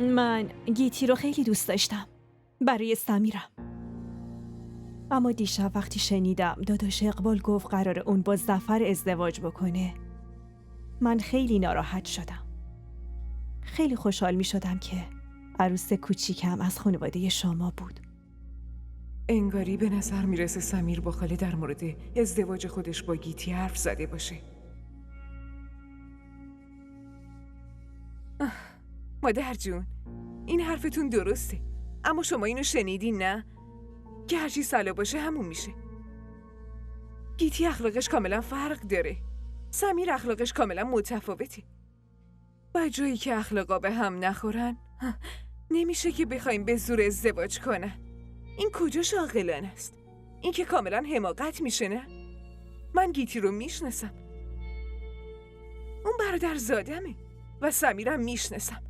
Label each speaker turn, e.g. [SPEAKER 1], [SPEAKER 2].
[SPEAKER 1] من گیتی رو خیلی دوست داشتم برای سمیرم. اما دیشب وقتی شنیدم داداش اقبال گفت قراره اون با ظفر ازدواج بکنه، من خیلی ناراحت شدم. خیلی خوشحال می شدم که عروس کوچیکم از خانواده شما بود.
[SPEAKER 2] انگاری به نظر میرسه سمیر با خاله در مورد ازدواج خودش با گیتی حرف زده باشه. مادر جون، این حرفتون درسته، اما شما اینو شنیدین نه؟ که هرچی سلا باشه همون میشه. گیتی اخلاقش کاملا فرق داره، سمیر اخلاقش کاملا متفاوته. با جایی که اخلاقا به هم نخورن نمیشه که بخوایم به زور ازدواج کنن. این کجاش عاقلانه است؟ این که کاملا حماقت میشه نه؟ من گیتی رو میشناسم، اون برادر زادمه و سمیرم میشناسم.